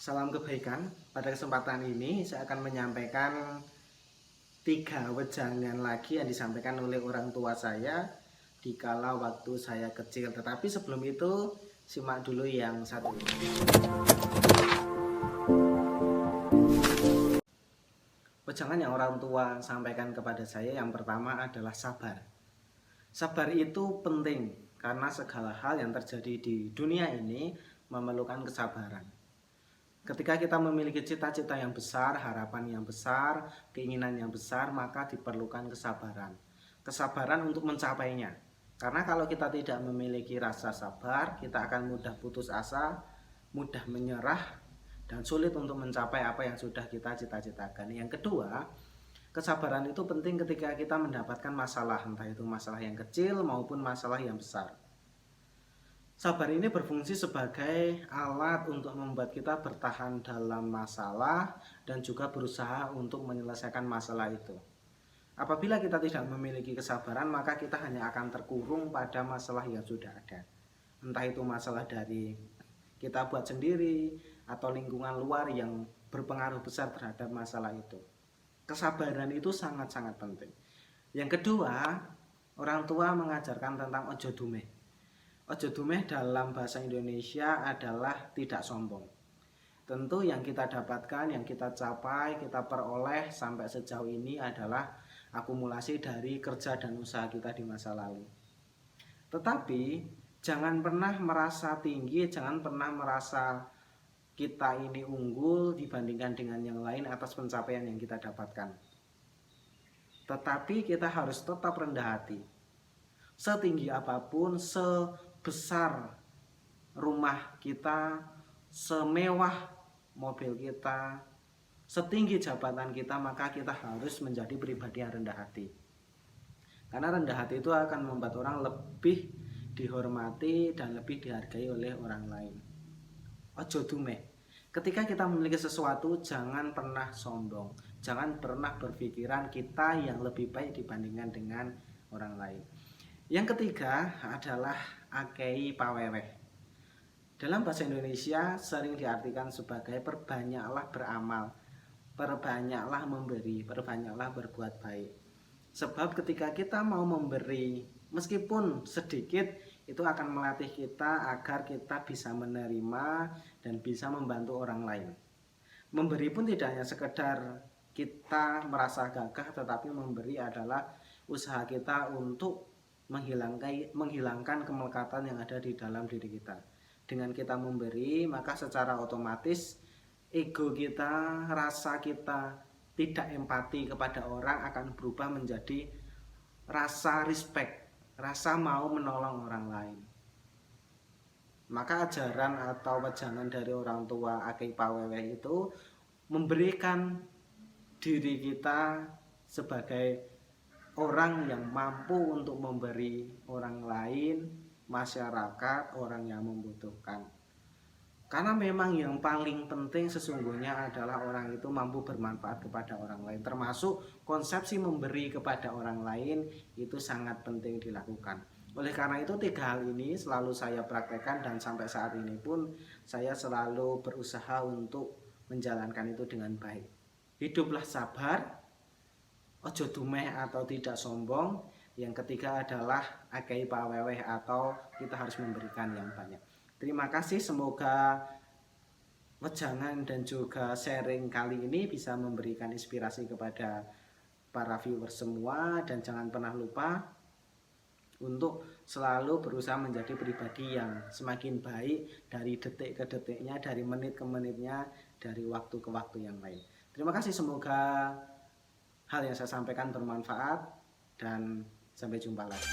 Salam kebaikan. Pada kesempatan ini saya akan menyampaikan 3 wejangan lagi yang disampaikan oleh orang tua saya dikala waktu saya kecil. Tetapi sebelum itu simak dulu yang satu ini. Wejangan yang orang tua sampaikan kepada saya yang pertama adalah sabar. Sabar itu penting karena segala hal yang terjadi di dunia ini memerlukan kesabaran. Ketika kita memiliki cita-cita yang besar, harapan yang besar, keinginan yang besar, maka diperlukan kesabaran. Kesabaran untuk mencapainya. Karena kalau kita tidak memiliki rasa sabar, kita akan mudah putus asa, mudah menyerah, dan sulit untuk mencapai apa yang sudah kita cita-citakan. Yang kedua, kesabaran itu penting ketika kita mendapatkan masalah, entah itu masalah yang kecil maupun masalah yang besar. Sabar ini berfungsi sebagai alat untuk membuat kita bertahan dalam masalah dan juga berusaha untuk menyelesaikan masalah itu. Apabila kita tidak memiliki kesabaran, maka kita hanya akan terkurung pada masalah yang sudah ada. Entah itu masalah dari kita buat sendiri atau lingkungan luar yang berpengaruh besar terhadap masalah itu. Kesabaran itu sangat-sangat penting. Yang kedua, orang tua mengajarkan tentang ojo dumeh. Ojo dumeh dalam bahasa Indonesia adalah tidak sombong. Tentu yang kita dapatkan, yang kita capai, kita peroleh sampai sejauh ini adalah akumulasi dari kerja dan usaha kita di masa lalu. Tetapi jangan pernah merasa tinggi, jangan pernah merasa kita ini unggul dibandingkan dengan yang lain atas pencapaian yang kita dapatkan. Tetapi kita harus tetap rendah hati. Setinggi apapun, sebesar rumah kita, semewah mobil kita, setinggi jabatan kita, maka kita harus menjadi pribadi yang rendah hati. Karena rendah hati itu akan membuat orang lebih dihormati dan lebih dihargai oleh orang lain. Ojo dumeh. Ketika kita memiliki sesuatu, jangan pernah sombong. Jangan pernah berpikiran kita yang lebih baik dibandingkan dengan orang lain. Yang ketiga adalah akei paweweh. Dalam bahasa Indonesia sering diartikan sebagai perbanyaklah beramal, perbanyaklah memberi, perbanyaklah berbuat baik. Sebab ketika kita mau memberi, meskipun sedikit, itu akan melatih kita agar kita bisa menerima dan bisa membantu orang lain. Memberi pun tidak hanya sekedar kita merasa gagah, tetapi memberi adalah usaha kita untuk menghilangkan kemelekatan yang ada di dalam diri kita. Dengan kita memberi, maka secara otomatis ego kita, rasa kita tidak empati kepada orang akan berubah menjadi rasa respect, rasa mau menolong orang lain. Maka ajaran atau wejangan dari orang tua akei paweweh itu memberikan diri kita sebagai orang yang mampu untuk memberi orang lain, masyarakat, orang yang membutuhkan. Karena memang yang paling penting sesungguhnya adalah orang itu mampu bermanfaat kepada orang lain. Termasuk konsepsi memberi kepada orang lain itu sangat penting dilakukan. Oleh karena itu 3 hal ini selalu saya praktekkan dan sampai saat ini pun saya selalu berusaha untuk menjalankan itu dengan baik. Hiduplah sabar, ojo dumeh atau tidak sombong. Yang ketiga adalah akei paweweh atau kita harus memberikan yang banyak. Terima kasih, semoga wejangan dan juga sharing kali ini bisa memberikan inspirasi kepada para viewers semua. Dan jangan pernah lupa untuk selalu berusaha menjadi pribadi yang semakin baik dari detik ke detiknya, dari menit ke menitnya, dari waktu ke waktu yang lain. Terima kasih, semoga hal yang saya sampaikan bermanfaat dan sampai jumpa lagi.